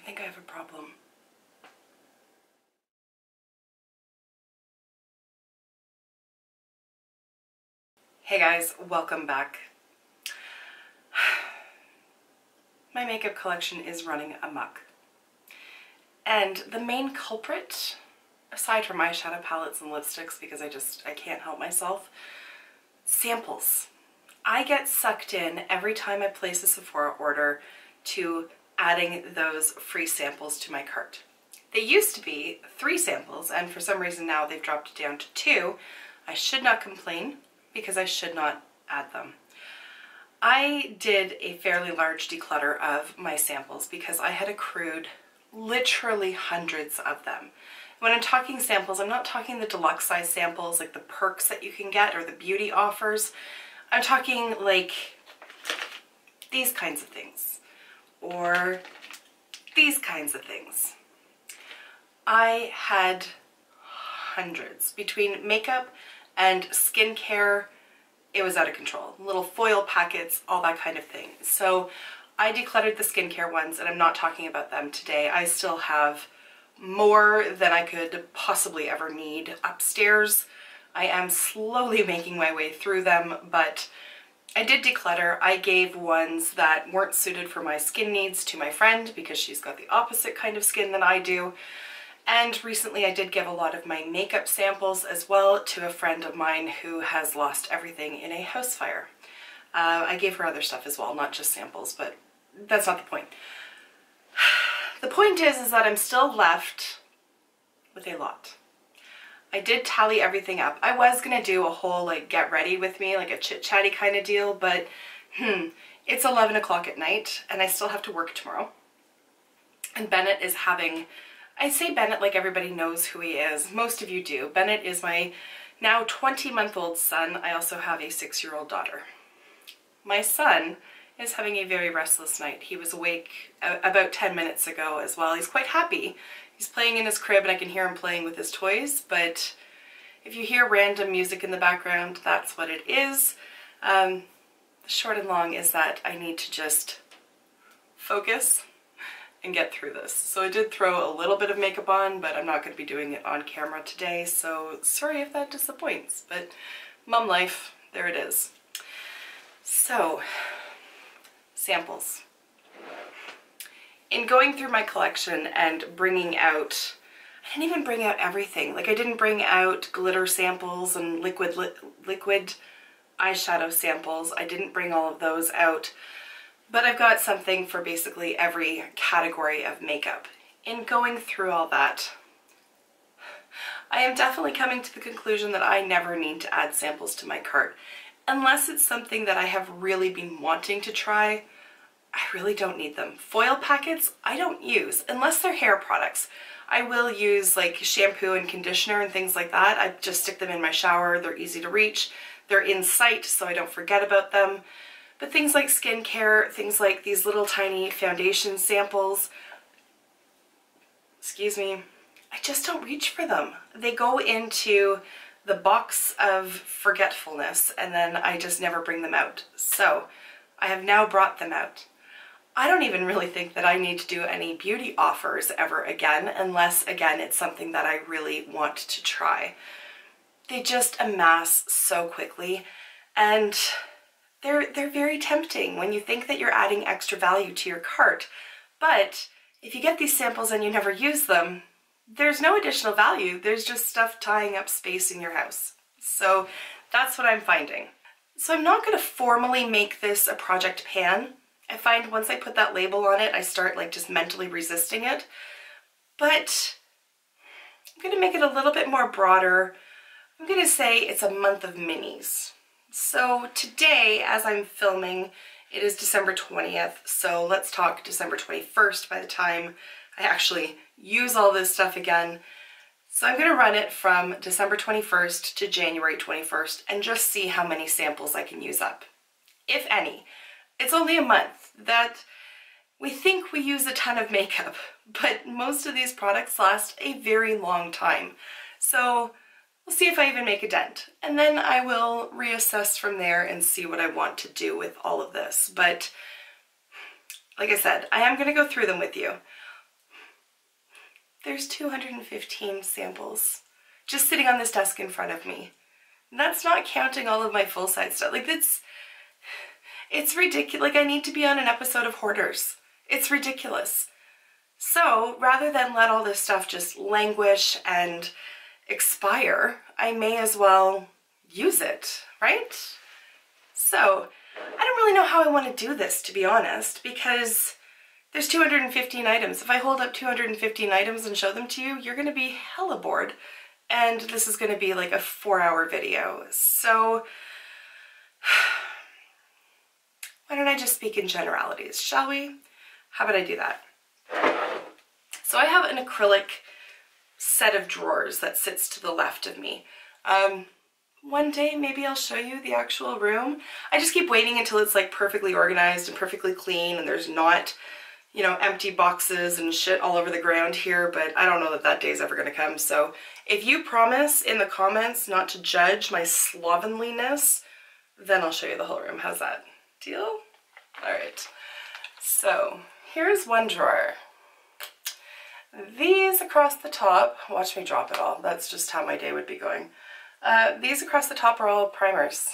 I think I have a problem. Hey guys, welcome back. My makeup collection is running amok. And the main culprit, aside from eyeshadow palettes and lipsticks, because I can't help myself, samples. I get sucked in every time I place a Sephora order to adding those free samples to my cart. They used to be 3 samples, and for some reason now they've dropped it down to 2. I should not complain because I should not add them. I did a fairly large declutter of my samples because I had accrued literally hundreds of them. When I'm talking samples, I'm not talking the deluxe size samples like the perks that you can get or the beauty offers. I'm talking like these kinds of things or these kinds of things. I had hundreds. Between makeup and skincare, it was out of control. Little foil packets, all that kind of thing. So I decluttered the skincare ones, and I'm not talking about them today. I still have more than I could possibly ever need upstairs. I am slowly making my way through them, but I did declutter. I gave ones that weren't suited for my skin needs to my friend because she's got the opposite kind of skin than I do. And recently I did give a lot of my makeup samples as well to a friend of mine who has lost everything in a house fire. I gave her other stuff as well, not just samples, but that's not the point. The point is that I'm still left with a lot. I did tally everything up. I was gonna do a whole like get ready with me, like a chit-chatty kind of deal, but it's 11 o'clock at night and I still have to work tomorrow. And Bennett is having, I say Bennett like everybody knows who he is. Most of you do. Bennett is my now 20-month-old son. I also have a 6-year-old daughter. My son is having a very restless night. He was awake about 10 minutes ago as well. He's quite happy. He's playing in his crib and I can hear him playing with his toys, but if you hear random music in the background, that's what it is. The short and long is that I need to just focus and get through this. So I did throw a little bit of makeup on, but I'm not going to be doing it on camera today, so sorry if that disappoints, but mom life, there it is. So, samples. In going through my collection and bringing out, I didn't even bring out everything. Like I didn't bring out glitter samples and liquid eyeshadow samples. I didn't bring all of those out. But I've got something for basically every category of makeup. In going through all that, I am definitely coming to the conclusion that I never need to add samples to my cart. Unless it's something that I have really been wanting to try, I really don't need them. Foil packets, I don't use, unless they're hair products. I will use like shampoo and conditioner and things like that. I just stick them in my shower. They're easy to reach. They're in sight, so I don't forget about them. But things like skincare, things like these little tiny foundation samples, excuse me, I just don't reach for them. They go into the box of forgetfulness and then I just never bring them out. So I have now brought them out. I don't even really think that I need to do any beauty offers ever again, unless again it's something that I really want to try. They just amass so quickly and they're very tempting when you think that you're adding extra value to your cart. But if you get these samples and you never use them, there's no additional value. There's just stuff tying up space in your house. So that's what I'm finding. So I'm not going to formally make this a project pan. I find once I put that label on it, I start like just mentally resisting it. But I'm going to make it a little bit more broader. I'm going to say it's a month of minis. So today, as I'm filming, it is December 20th, so let's talk December 21st by the time I actually use all this stuff again. So I'm going to run it from December 21st to January 21st and just see how many samples I can use up, if any. It's only a month. That we think we use a ton of makeup, but most of these products last a very long time. So we'll see if I even make a dent, and then I will reassess from there and see what I want to do with all of this. But like I said, I am going to go through them with you. there's 215 samples just sitting on this desk in front of me. And that's not counting all of my full-size stuff. Like, it's ridiculous. Like, I need to be on an episode of Hoarders. It's ridiculous. So rather than let all this stuff just languish and expire, I may as well use it, right? So I don't really know how I want to do this, to be honest, because there's 215 items. If I hold up 215 items and show them to you, you're going to be hella bored. And this is going to be like a 4-hour video. So why don't I just speak in generalities, shall we? How about I do that? So I have an acrylic set of drawers that sits to the left of me. One day maybe I'll show you the actual room. I just keep waiting until it's like perfectly organized and perfectly clean and there's not, you know, empty boxes and shit all over the ground here, but I don't know that that day's ever gonna come. So if you promise in the comments not to judge my slovenliness, then I'll show you the whole room. How's that? Deal? All right. So here's one drawer. These across the top, watch me drop it all. That's just how my day would be going. These across the top are all primers.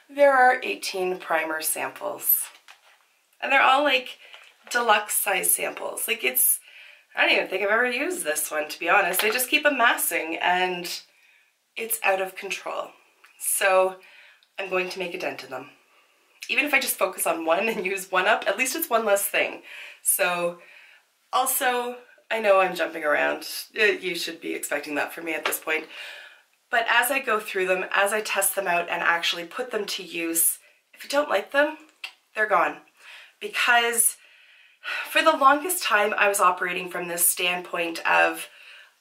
There are 18 primer samples. And they're all like deluxe size samples. Like I don't even think I've ever used this one, to be honest. They just keep amassing and it's out of control. So I'm going to make a dent in them. Even if I just focus on one and use one up, at least it's one less thing. So also, I know I'm jumping around. You should be expecting that from me at this point. But as I go through them, as I test them out and actually put them to use, if I don't like them, they're gone. Because for the longest time, I was operating from this standpoint of,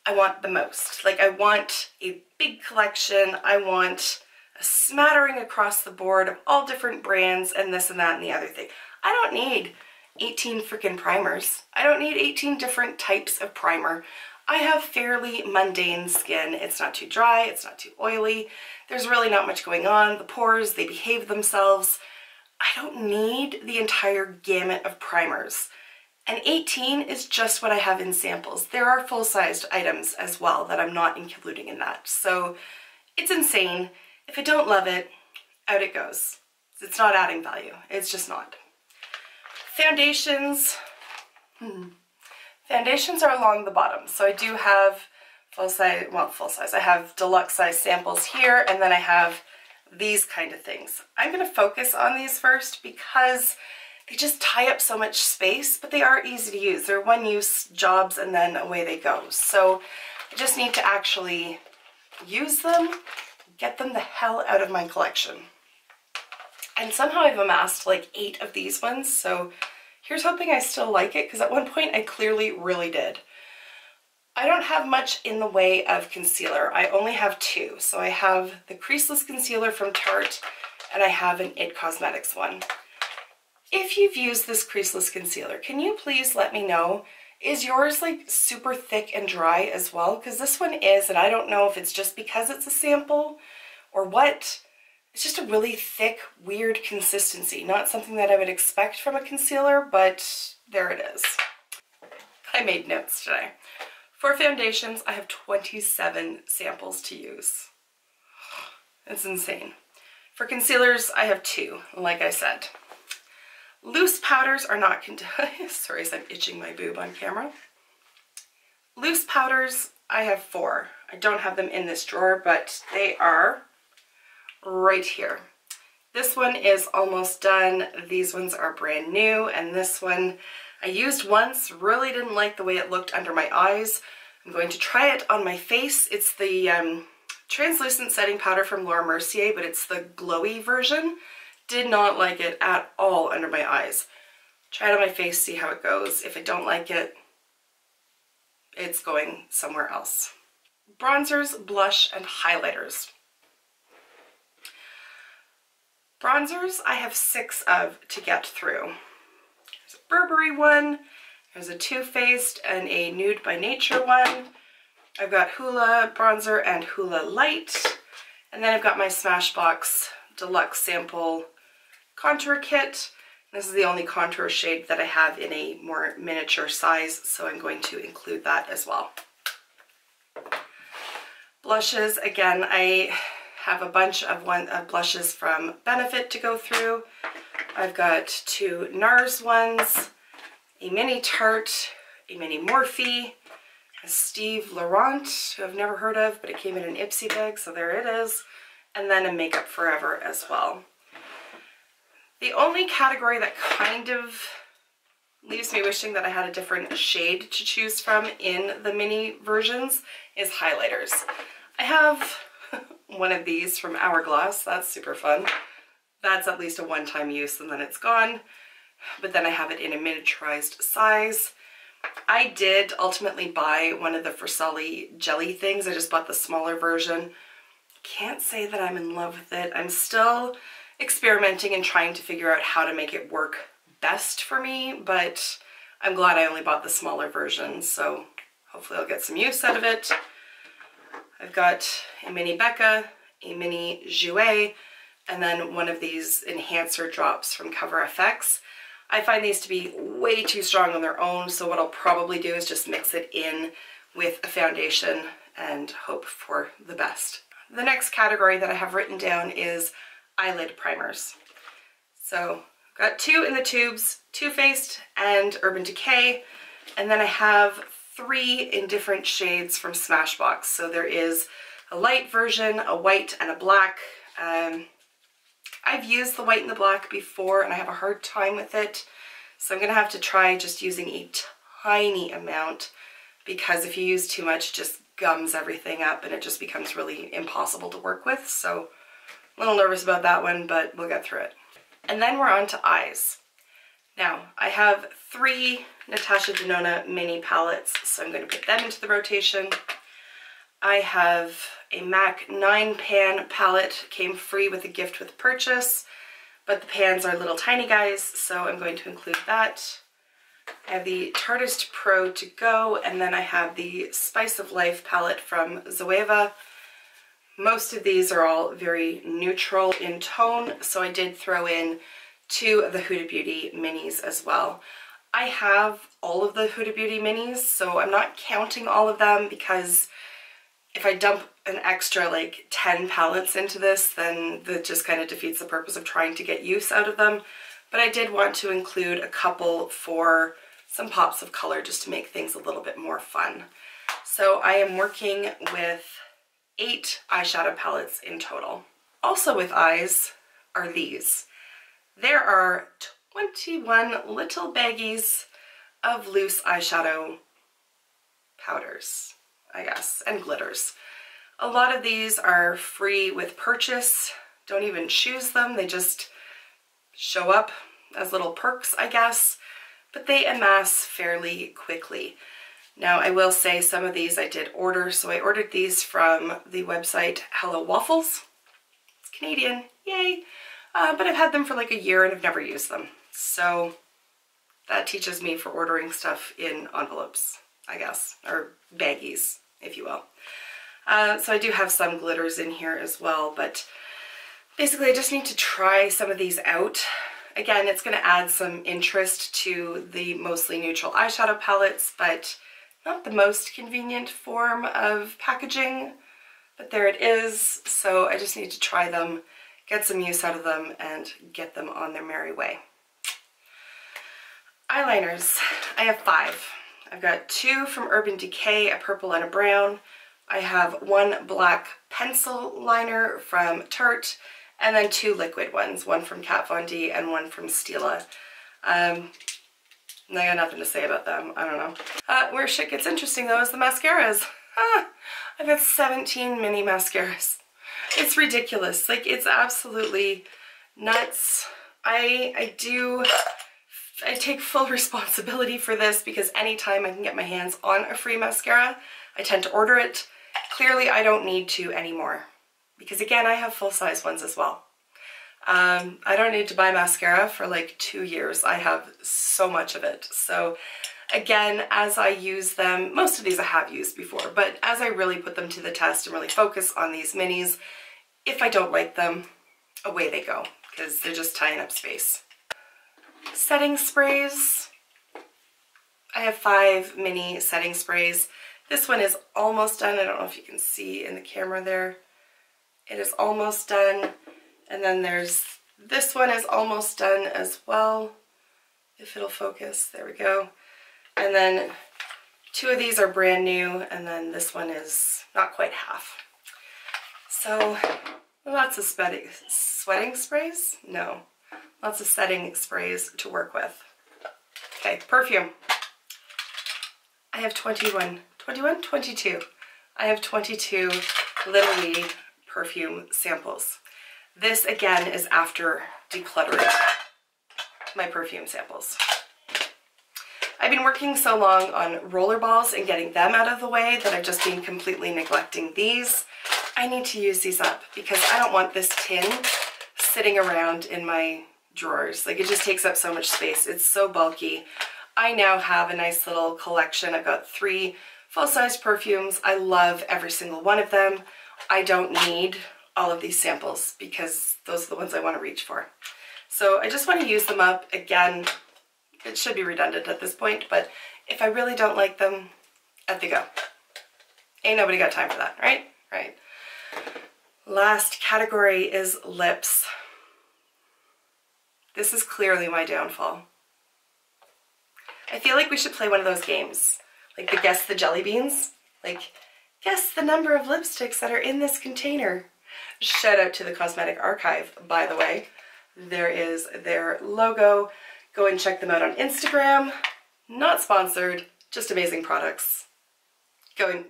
I want the most. Like, I want a big collection. I want a smattering across the board of all different brands and this and that and the other thing. I don't need 18 freaking primers. I don't need 18 different types of primer. I have fairly mundane skin. It's not too dry, it's not too oily. There's really not much going on. The pores, they behave themselves. I don't need the entire gamut of primers. And 18 is just what I have in samples. There are full-sized items as well that I'm not including in that. So it's insane. If I don't love it, out it goes. It's not adding value. It's just not. Foundations. Foundations are along the bottom. So I do have full size. I have deluxe size samples here, and then I have these kind of things. I'm going to focus on these first because they just tie up so much space, but they are easy to use. They're one-use jobs and then away they go. So I just need to actually use them, get them the hell out of my collection. And somehow I've amassed like 8 of these ones, so here's hoping I still like it, because at one point I clearly really did. I don't have much in the way of concealer. I only have 2. So I have the Creaseless Concealer from Tarte, and I have an IT Cosmetics one. If you've used this Creaseless Concealer, can you please let me know, is yours like super thick and dry as well? Because this one is, and I don't know if it's just because it's a sample or what. It's just a really thick, weird consistency. Not something that I would expect from a concealer, but there it is. I made notes today. For foundations, I have 27 samples to use. It's insane. For concealers, I have 2, like I said. Loose powders are not, sorry, I'm itching my boob on camera. Loose powders, I have 4. I don't have them in this drawer, but they are right here. This one is almost done. These ones are brand new, and this one I used once, really didn't like the way it looked under my eyes. I'm going to try it on my face. It's the translucent setting powder from Laura Mercier, but it's the glowy version. Did not like it at all under my eyes. Try it on my face, see how it goes. If I don't like it, it's going somewhere else. Bronzers, blush, and highlighters. Bronzers, I have 6 of to get through. There's a Burberry one, there's a Too Faced and a Nude by Nature one. I've got Hoola bronzer and Hoola light. And then I've got my Smashbox Deluxe Sample Contour Kit. This is the only contour shade that I have in a more miniature size, so I'm going to include that as well. Blushes, again, I have a bunch of blushes from Benefit to go through. I've got 2 NARS ones, a mini Tarte, a mini Morphe, a Steve Laurent, who I've never heard of, but it came in an Ipsy bag, so there it is, and then a Makeup Forever as well. The only category that kind of leaves me wishing that I had a different shade to choose from in the mini versions is highlighters. I have one of these from Hourglass. That's super fun. That's at least a one-time use and then it's gone. But then I have it in a miniaturized size. I did ultimately buy one of the Frisali jelly things. I just bought the smaller version. Can't say that I'm in love with it. I'm still experimenting and trying to figure out how to make it work best for me, but I'm glad I only bought the smaller version, so hopefully I'll get some use out of it. I've got a mini Becca, a mini Jouer, and then one of these enhancer drops from Cover FX. I find these to be way too strong on their own, so what I'll probably do is just mix it in with a foundation and hope for the best. The next category that I have written down is eyelid primers. So I've got 2 in the tubes, Too Faced and Urban Decay, and then I have 3 in different shades from Smashbox. So there is a light version, a white, and a black. I've used the white and the black before and I have a hard time with it, so I'm gonna have to try just using a tiny amount, because if you use too much it just gums everything up and it just becomes really impossible to work with. So a little nervous about that one, but we'll get through it. And then we're on to eyes. Now, I have 3 Natasha Denona mini palettes, so I'm going to put them into the rotation. I have a MAC 9 pan palette, came free with a gift with purchase, but the pans are little tiny guys, so I'm going to include that. I have the Tartist Pro to go, and then I have the Spice of Life palette from Zoeva. Most of these are all very neutral in tone, so I did throw in 2 of the Huda Beauty minis as well. I have all of the Huda Beauty minis, so I'm not counting all of them, because if I dump an extra like 10 palettes into this, then that just kind of defeats the purpose of trying to get use out of them. But I did want to include a couple for some pops of color just to make things a little bit more fun. So I am working with 8 eyeshadow palettes in total. Also with eyes are these. There are 21 little baggies of loose eyeshadow powders, I guess, and glitters. A lot of these are free with purchase. Don't even choose them, they just show up as little perks, I guess, but they amass fairly quickly. Now, I will say some of these I did order, so I ordered these from the website Hello Waffles. It's Canadian, yay! But I've had them for like a year and I've never used them. So that teaches me for ordering stuff in envelopes, I guess, or baggies, if you will. So I do have some glitters in here as well, but basically I just need to try some of these out. Again, it's going to add some interest to the mostly neutral eyeshadow palettes, but not the most convenient form of packaging, but there it is. So I just need to try them, get some use out of them, and get them on their merry way. Eyeliners, I have 5. I've got 2 from Urban Decay, a purple and a brown. I have 1 black pencil liner from Tarte, and then 2 liquid ones, one from Kat Von D and one from Stila. I got nothing to say about them, I don't know. Where shit gets interesting though is the mascaras. I've got 17 mini mascaras. It's ridiculous, like it's absolutely nuts. I take full responsibility for this, because anytime I can get my hands on a free mascara, I tend to order it. Clearly I don't need to anymore, because again, I have full-size ones as well. I don't need to buy mascara for like 2 years. I have so much of it. So again, as I use them, most of these I have used before, but as I really put them to the test and really focus on these minis, if I don't like them, away they go, because they're just tying up space. setting sprays. I have 5 mini setting sprays. This one is almost done. I don't know if you can see in the camera there. It is almost done. And then there's this one is almost done as well. If it'll focus, there we go. And then 2 of these are brand new, and then this one is not quite half. So lots of sweating sprays? No. Lots of setting sprays to work with. Okay, perfume. I have 22. I have 22 Little Wee perfume samples. This again is after decluttering my perfume samples. I've been working so long on rollerballs and getting them out of the way that I've just been completely neglecting these. I need to use these up because I don't want this tin sitting around in my drawers. Like, it just takes up so much space. It's so bulky. I now have a nice little collection. I've got 3 full-size perfumes. I love every single one of them. I don't need all of these samples because those are the ones I want to reach for. So I just want to use them up. Again, it should be redundant at this point, but if I really don't like them, out they go. Ain't nobody got time for that, right? Right. Last category is lips. This is clearly my downfall. I feel like we should play one of those games, like the Guess the Jelly Beans. Like, guess the number of lipsticks that are in this container. Shout out to the Cosmetic Archive, by the way. There is their logo. Go and check them out on Instagram. Not sponsored, just amazing products. Go and,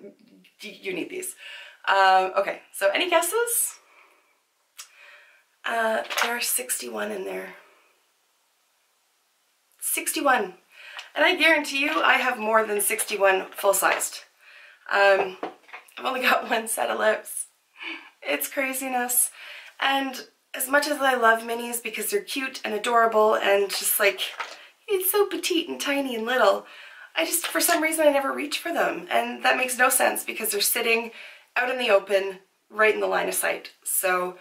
you need these. Okay, so any guesses? There are 61 in there. 61. And I guarantee you I have more than 61 full-sized. I've only got 1 set of lips. It's craziness. And as much as I love minis because they're cute and adorable and just like, it's so petite and tiny and little, I just, for some reason, I never reach for them. And that makes no sense because they're sitting out in the open, right in the line of sight. So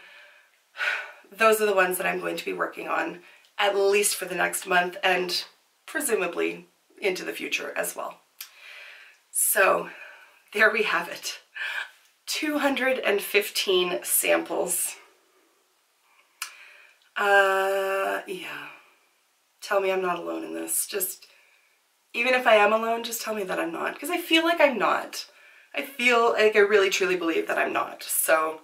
those are the ones that I'm going to be working on, at least for the next month and presumably into the future as well. So there we have it. 215 samples. Yeah. Tell me I'm not alone in this. Just, even if I am alone, just tell me that I'm not. Because I feel like I'm not. I feel like I really truly believe that I'm not. So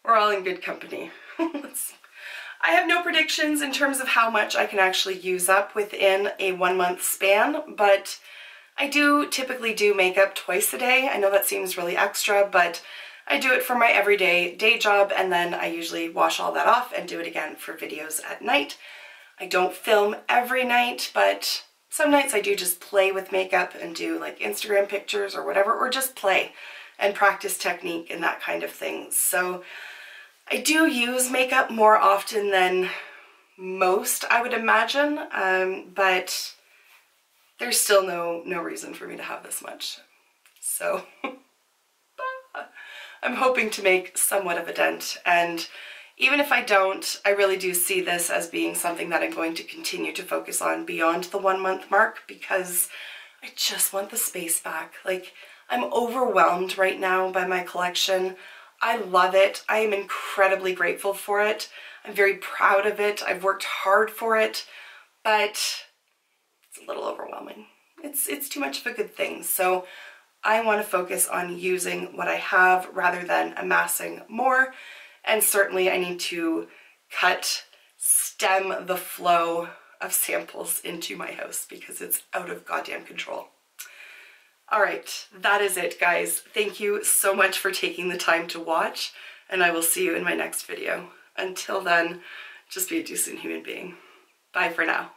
we're all in good company. I have no predictions in terms of how much I can actually use up within a 1-month span, but I do typically do makeup twice a day. I know that seems really extra, but I do it for my everyday day job, and then I usually wash all that off and do it again for videos at night. I don't film every night, but some nights I do just play with makeup and do like Instagram pictures or whatever, or just play and practice technique and that kind of thing. So I do use makeup more often than most, I would imagine, but there's still no reason for me to have this much. So I'm hoping to make somewhat of a dent, and even if I don't, I really do see this as being something that I'm going to continue to focus on beyond the 1-month mark, because I just want the space back. Like, I'm overwhelmed right now by my collection. I love it. I am incredibly grateful for it. I'm very proud of it. I've worked hard for it, but it's a little overwhelming. It's too much of a good thing. So I want to focus on using what I have rather than amassing more. And certainly I need to stem the flow of samples into my house because it's out of goddamn control. All right, that is it, guys. Thank you so much for taking the time to watch, and I will see you in my next video. Until then, just be a decent human being. Bye for now.